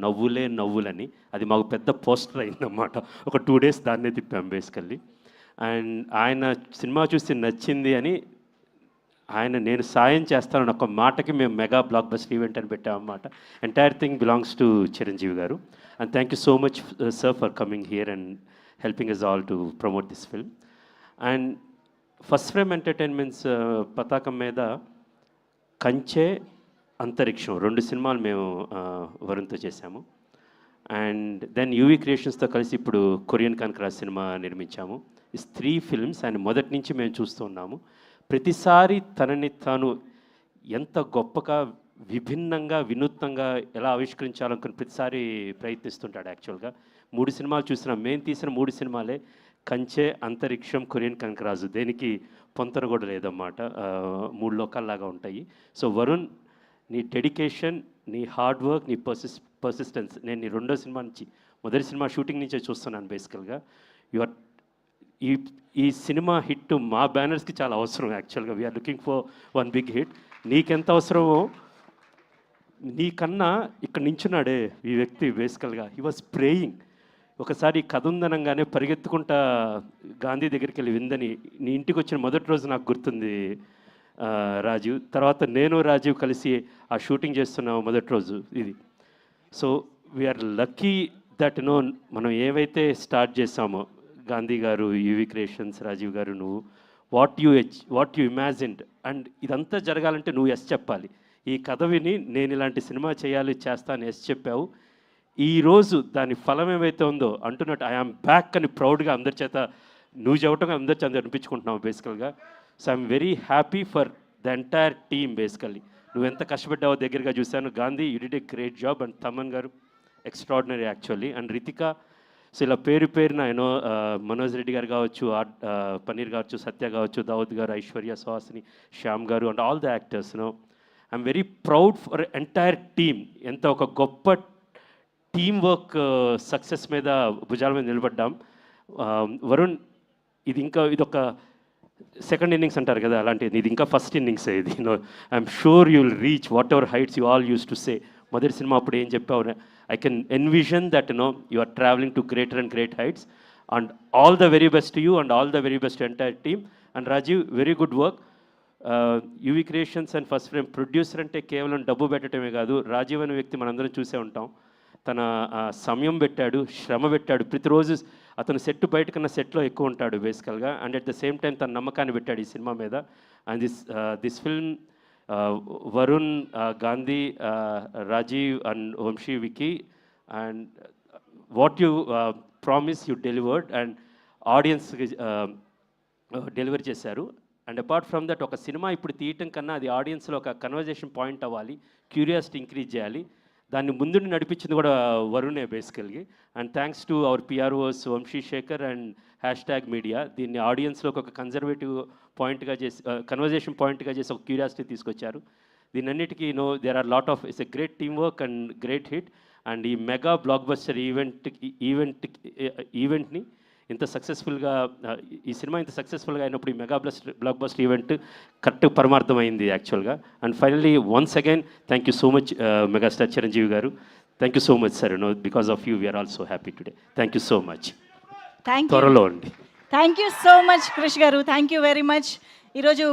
నవ్వులే నవ్వులని. అది మాకు పెద్ద పోస్టర్ అయిందన్నమాట. ఒక 2 days దాన్నే తిప్పాం బేసికల్లీ. అండ్ ఆయన సినిమా చూసి నచ్చింది అని నేను సాయం చేస్తానని ఒక మాటకి మేము మెగా బ్లాక్ బస్టర్ ఈవెంట్ అని పెట్టామన్నమాట. Entire thing belongs to Chiranjeevi garu. And thank you so much sir for coming here and helping us all to promote this film. And first Frame Entertainments పతాకం మీద కంచె, అంతరిక్షం 2 సినిమాలు మేము వరుణ్తో చేశాము. అండ్ దెన్ యూవీ క్రియేషన్స్తో కలిసి ఇప్పుడు కొరియన్ కాన్క్రాస్ సినిమా నిర్మించాము. ఈ 3 films ఆయన మొదటి నుంచి మేము చూస్తూ ఉన్నాము. ప్రతిసారి తనని తాను ఎంత గొప్పగా, విభిన్నంగా, వినూత్నంగా ఎలా ఆవిష్కరించాలనుకుని ప్రతిసారి ప్రయత్నిస్తుంటాడు. యాక్చువల్గా 3 సినిమాలు చూసినా, మేము తీసిన 3 సినిమాలే కంచె, అంతరిక్షం, కొరియన్ కాన్క్రాజ్. దేనికి పొంతన కూడా లేదన్నమాట. 3 లోకాల్లాగా ఉంటాయి. సో వరుణ్, నీ డెడికేషన్, నీ హార్డ్ వర్క్, నీ పర్సిస్టెన్స్ నేను నీ 2వ సినిమా నుంచి, మొదటి సినిమా షూటింగ్ నుంచే చూస్తున్నాను బేసికల్గా. ఈ సినిమా హిట్ మా బ్యానర్స్కి చాలా అవసరం. యాక్చువల్గా we are looking for 1 big hit. నీకెంత అవసరమో నీకన్నా ఇక్కడ నించున్నాడే ఈ వ్యక్తి బేసికల్గా హీ వాజ్ ప్రేయింగ్. ఒకసారి కథ ఉందనంగానే పరిగెత్తుకుంటా గాంధీ దగ్గరికి వెళ్ళి విందని నీ ఇంటికి వచ్చిన మొదటి రోజు నాకు గుర్తుంది రాజీవ్. తర్వాత నేను రాజీవ్ కలిసి ఆ షూటింగ్ చేస్తున్నాము మొదటి రోజు ఇది. సో వీఆర్ లక్కీ దట్ మనం ఏవైతే స్టార్ట్ చేసామో, గాంధీ గారు, యూవీ క్రియేషన్స్, రాజీవ్ గారు, నువ్వు వాట్ యు ఇమాజిన్డ్, అండ్ ఇదంతా జరగాలంటే నువ్వు ఎస్ చెప్పాలి. ఈ కథ విని నేను ఇలాంటి సినిమా చేస్తాను ఎస్ చెప్పావు. ఈరోజు దాని ఫలం ఏమైతే ఉందో అంటున్నట్టు ఐఆమ్ బ్యాక్ అని ప్రౌడ్గా అందరి చేత నువ్వు చెప్పటం అందరి చేత అనిపించుకుంటున్నావు బేసికల్గా. So I'm very happy for the entire team basically. నువ్వు ఎంత కష్టపడ్డావో దగ్గరగా చూశాను. Gandhi, you did a great job. And Thaman garu extraordinary actually. And Ritika, so ఇలా పేరున మనోజ్ రెడ్డి గారు కావచ్చు, పన్నీర్ కావచ్చు, సత్య కావచ్చు, దావుద్ గారు, ఐశ్వర్య, సుహాసిని, శ్యామ్ గారు, and all the actors. I'm very proud for entire team. ఎంత ఒక గొప్ప టీమ్ వర్క్ సక్సెస్ మీద, భుజాల మీద నిలబడ్డాం. వరుణ్, ఇదొక సెకండ్ ఇన్నింగ్స్ అంటారు కదా, అలాంటిది ఇది ఇంకా ఫస్ట్ ఇన్నింగ్స్. ఇది I'm sure you will reach whatever heights you all use to say. మొదటి సినిమా అప్పుడు ఏం చెప్పావు, I can envision that you are travelling to greater and great heights. And all the very best to you and all the very best to entire team. And Rajeev, very good work. UV creations and first frame producer అంటే కేవలం డబ్బు పెట్టడమే కాదు. రాజీవ్ అనే వ్యక్తి మనందరం చూసే ఉంటాం. తన సమయం పెట్టాడు, శ్రమ పెట్టాడు. ప్రతిరోజు అతను సెట్ బయట కన్నా సెట్లో ఎక్కువ ఉంటాడు బేసికల్గా. And at the same time తన నమ్మకాన్ని పెట్టాడు ఈ సినిమా మీద. And this film Varun, Gandhi, Rajeev and Vamsi, Vicky, and what you promise you delivered and ఆడియన్స్కి డెలివరీ చేశారు. అండ్ అపార్ట్ ఫ్రమ్ దట్, ఒక సినిమా ఇప్పుడు తీయటం కన్నా అది ఆడియన్స్లో ఒక కన్వర్జేషన్ పాయింట్ అవ్వాలి, క్యూరియాసిటీ ఇంక్రీజ్ చేయాలి. దాన్ని ముందుండి నడిపించింది కూడా వరుణే బేసికల్గా. And thanks to our PROs Vamsi Shekhar and #media. దీన్ని ఆడియన్స్లో ఒక కన్జర్వేటివ్ పాయింట్గా చేసి, కన్వర్జేషన్ పాయింట్గా చేసి ఒక క్యూరియాసిటీ తీసుకొచ్చారు. దీనన్నిటికీ there are lot of it's a great team work and great hit. And ఈ మెగా బ్లాక్ బస్టర్ ఈవెంట్ని ఇంత సక్సెస్ఫుల్గా, ఈ సినిమా ఇంత సక్సెస్ఫుల్గా అయినప్పుడు ఈ mega blockbuster event correct పరమార్థమైంది యాక్చువల్గా. And finally once again thank you so much megastar Chiranjeevi garu. Thank you so much sir. Because of you we're also happy today. Thank you so much. త్వరలో అండి. Thank you so much Krish గారు. Thank you very much. ఈరోజు